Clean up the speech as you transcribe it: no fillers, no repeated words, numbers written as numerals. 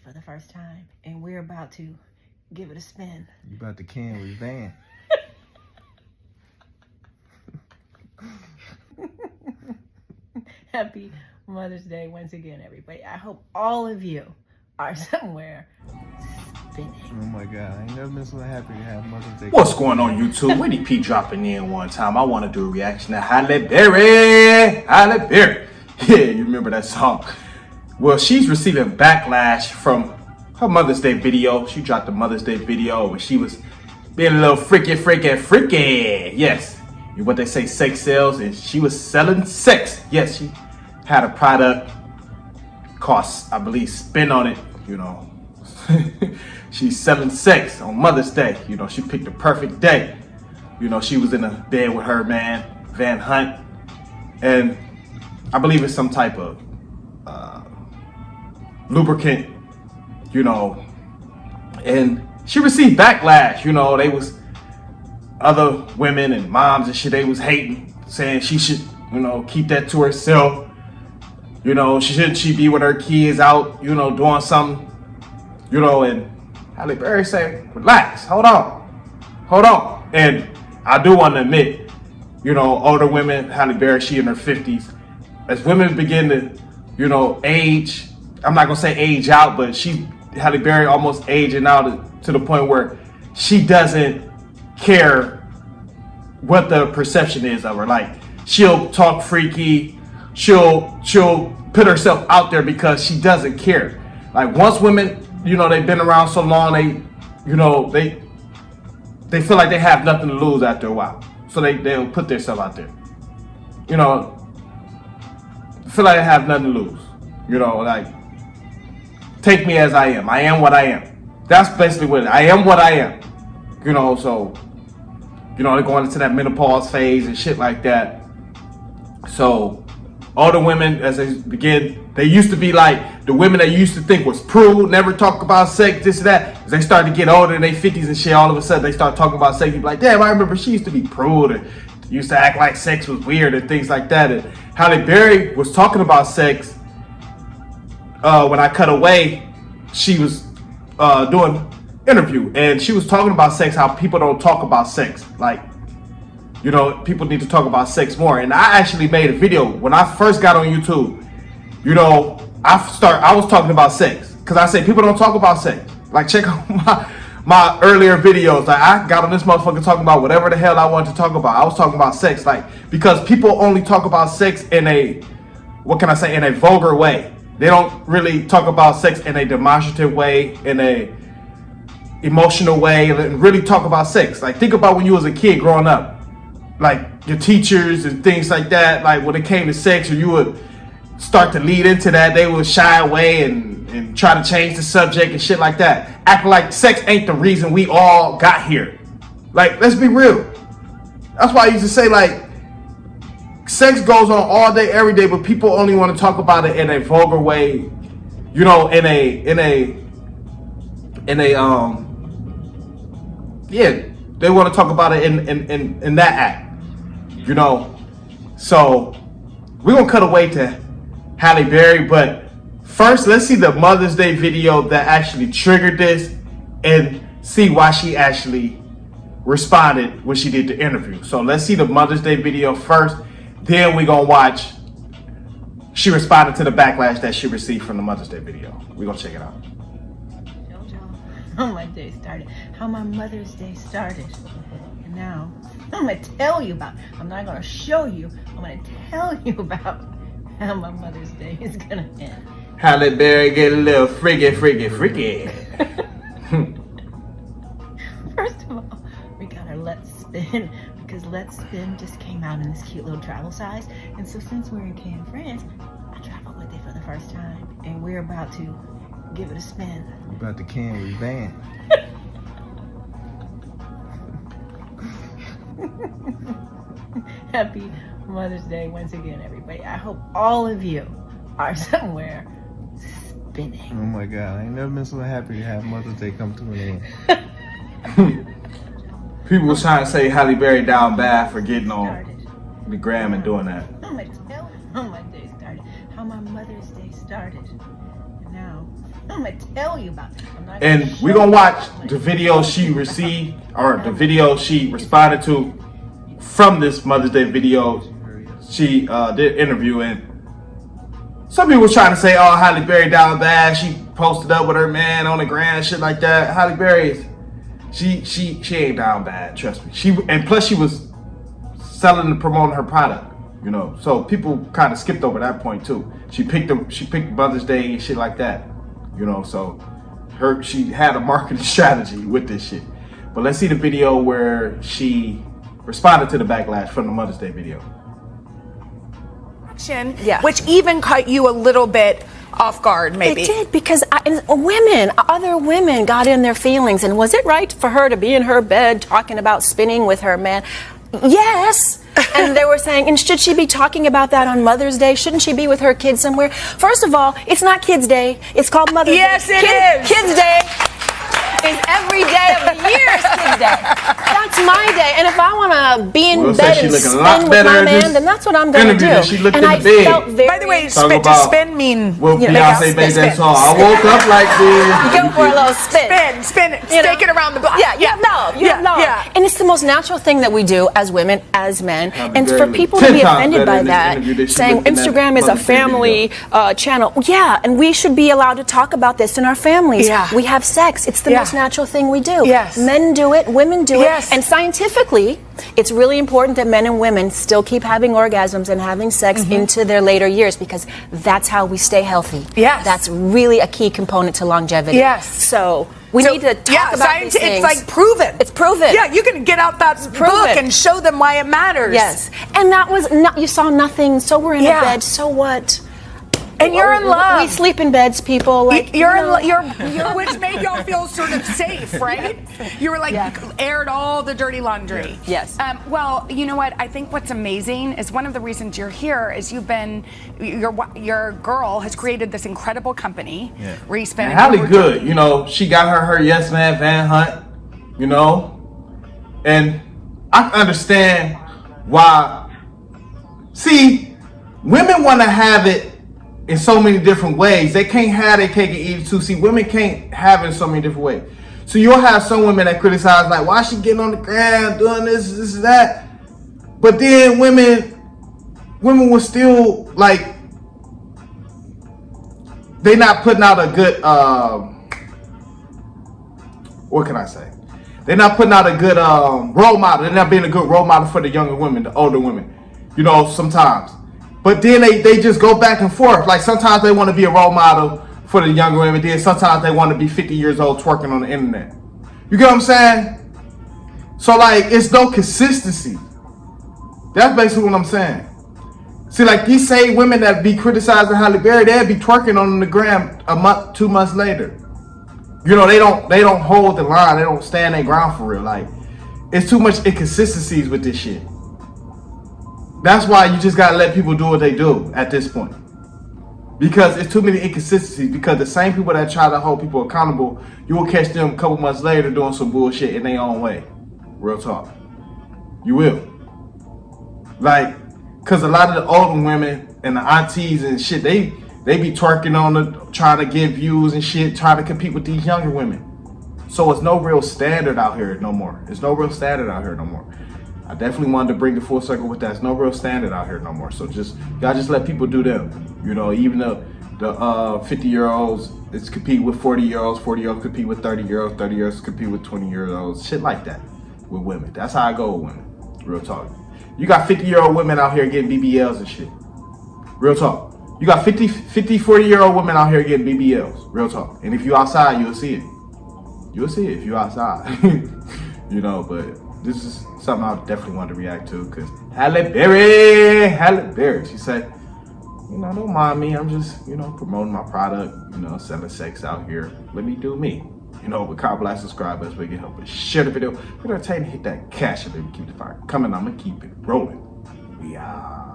for the first time, and we're about to give it a spin. You about to can with Van. Happy Mother's Day once again, everybody. I hope all of you are somewhere spinning. Oh my God, I ain't never been so happy to have Mother's Day. What's going on YouTube? Witty P dropping in one time. I want to do a reaction to Halle Berry. Halle Berry. Yeah, you remember that song. Well, she's receiving backlash from her Mother's Day video. She dropped a Mother's Day video where she was being a little freaky. Yes, what they say, sex sells, and she was selling sex. Yes, she had a product, cost, I believe, spin on it, you know. She's selling sex on Mother's Day. You know, she picked the perfect day. You know, she was in a bed with her man, Van Hunt, and I believe it's some type of lubricant, you know, and she received backlash. You know, they was other women and moms and shit, they was hating, saying she should, you know, keep that to herself. You know, she be with her kids out, you know, doing something, you know, and Halle Berry say, relax, hold on. And I do want to admit, you know, older women, Halle Berry, she in her 50s, as women begin to, you know, age, I'm not gonna say age out, but Halle Berry almost aging out to the point where she doesn't care what the perception is of her. Like, she'll talk freaky, she'll put herself out there because she doesn't care. Like, once women, you know, they've been around so long, they feel like they have nothing to lose after a while, so they'll put themselves out there, you know, feel like they have nothing to lose, you know, like, take me as I am what I am. That's basically what it is. I am what I am, you know. So, you know, they're going into that menopause phase and shit like that. So older women, as they begin, they used to be like the women that you used to think was prude, never talk about sex, this and that. As they start to get older in their 50s and shit, all of a sudden they start talking about sex. You be like, damn, I remember she used to be prude and used to act like sex was weird and things like that. And Halle Berry was talking about sex. When I cut away, she was doing interview, and she was talking about sex, how people don't talk about sex. Like, you know, people need to talk about sex more. And I actually made a video when I first got on YouTube. You know, I was talking about sex because I said people don't talk about sex. Like, check out my earlier videos. Like, I got on this motherfucker talking about whatever the hell I wanted to talk about. I was talking about sex, like, because people only talk about sex in a, what can I say, in a vulgar way. They don't really talk about sex in a demonstrative way, in a emotional way, and really talk about sex. Like, think about when you was a kid growing up, like your teachers and things like that. Like, when it came to sex, or you would start to lead into that, they would shy away and try to change the subject and shit like that, acting like sex ain't the reason we all got here. Like, let's be real. That's why I used to say, like, sex goes on all day, every day, but people only want to talk about it in a vulgar way, you know, yeah, they want to talk about it in that act, you know. So we're gonna cut away to Halle Berry, but first let's see the Mother's Day video that actually triggered this and see why she actually responded when she did the interview. So let's see the Mother's Day video first. Then we're going to watch, she responded to the backlash that she received from the Mother's Day video. We're going to check it out. How my day started, how my Mother's Day started. And now, I'm going to tell you about, I'm not going to show you, I'm going to tell you about how my Mother's Day is going to end. Halle Berry get a little freaky. First of all, we got our Let's Spin, because Let's Spin just came out in this cute little travel size. And so since we're in Cannes, France, I traveled with it for the first time, and we're about to give it a spin. You about to can with Van. Happy Mother's Day once again, everybody. I hope all of you are somewhere spinning. Oh my God, I ain't never been so happy to have Mother's Day come to an end. People was trying to say Halle Berry down bad for getting on the gram and doing that. I'm gonna tell you how my day started, how my Mother's Day started. And now, I'm gonna tell you about it. I'm not And gonna we're show gonna you. watch the video she received, or the video she responded to from this Mother's Day video. She did an interview, and some people was trying to say, oh, Halle Berry down bad. She posted up with her man on the ground and shit like that. Halle Berry, she ain't down bad, trust me. And plus she was selling and promoting her product, you know. So people kind of skipped over that point too. She picked Mother's Day and shit like that, you know. So she had a marketing strategy with this shit. But let's see the video where she responded to the backlash from the Mother's Day video. Yeah. Which even caught you a little bit off guard, maybe. It did, because other women got in their feelings. And was it right for her to be in her bed talking about spinning with her man? Yes. And they were saying, and should she be talking about that on Mother's Day? Shouldn't she be with her kids somewhere? First of all, it's not Kids Day. It's called Mother's Day. Yes, it is. Kids Day is every day of the year is Kids Day. That's my day. And if I want to be in bed and spin with my man, then that's what I'm going to do. And I felt very... By the way, spin mean... Well, Beyonce made that song. I woke up like this. Go for a little spin. Spin it. Stake it around the block. Yeah. And it's the most natural thing that we do as women, as men. And for people to be offended by that, saying Instagram is a family channel. Yeah, and we should be allowed to talk about this in our families. Yeah. We have sex. It's the most natural thing we do. Yes. Men do it, women do Yes. it. And scientifically, it's really important that men and women still keep having orgasms and having sex into their later years, because that's how we stay healthy. Yes. That's really a key component to longevity. Yes. So we need to talk about these things. It's like proven. It's proven. Yeah, you can get out that book and show them why it matters. Yes. And that was not, you saw nothing, so we're in a bed, so what? And you're in love. We sleep in beds, people. Like you're which made y'all feel sort of safe, right? You were like aired all the dirty laundry. Yes. Well, you know what? I think what's amazing is one of the reasons you're here is your girl has created this incredible company. Yeah. Where you spend. Halle good, you know. She got her Yes Man Van Hunt, you know, and I understand why. See, women want to have it in so many different ways. They can't have their cake and eat it too. See, women can't have it in so many different ways. So you'll have some women that criticize, like, why is she getting on the ground doing this, that? But then women will still, like, they not putting out a good, what can I say? They're not putting out a good role model. They're not being a good role model for the younger women, the older women, you know, sometimes. But then they just go back and forth. Like, sometimes they want to be a role model for the younger women. Then sometimes they want to be 50 years old twerking on the internet. You get what I'm saying? So, like, it's no consistency. That's basically what I'm saying. See, like, these same women that be criticizing Halle Berry, they'll be twerking on the gram a month, 2 months later. You know, they don't hold the line. They don't stand their ground for real. Like, it's too much inconsistencies with this shit. That's why you just gotta let people do what they do at this point. Because it's too many inconsistencies. Because the same people that try to hold people accountable, you will catch them a couple months later doing some bullshit in their own way. Real talk. You will. Like, cause a lot of the older women and the aunties and shit, they be twerking on trying to get views and shit, trying to compete with these younger women. So it's no real standard out here no more. There's no real standard out here no more. I definitely wanted to bring the full circle with that. There's no real standard out here no more. So y'all just let people do them. You know, even the 50-year-olds it's compete with 40-year-olds, 40-year-olds compete with 30-year-olds, 30-year-olds compete with 20-year-olds, shit like that with women. That's how I go with women. Real talk. You got 50-year-old women out here getting BBLs and shit. Real talk. You got 40-year-old women out here getting BBLs. Real talk. And if you outside, you'll see it. You'll see it if you outside. You know, but this is something I definitely wanted to react to, because Halle Berry, she said, you know, don't mind me. I'm just, you know, promoting my product, you know, selling sex out here. Let me do me. You know, with comment, like, subscribe, best way to help us share the video. We're going to hit that cash and then keep the fire coming. I'm going to keep it rolling. We are.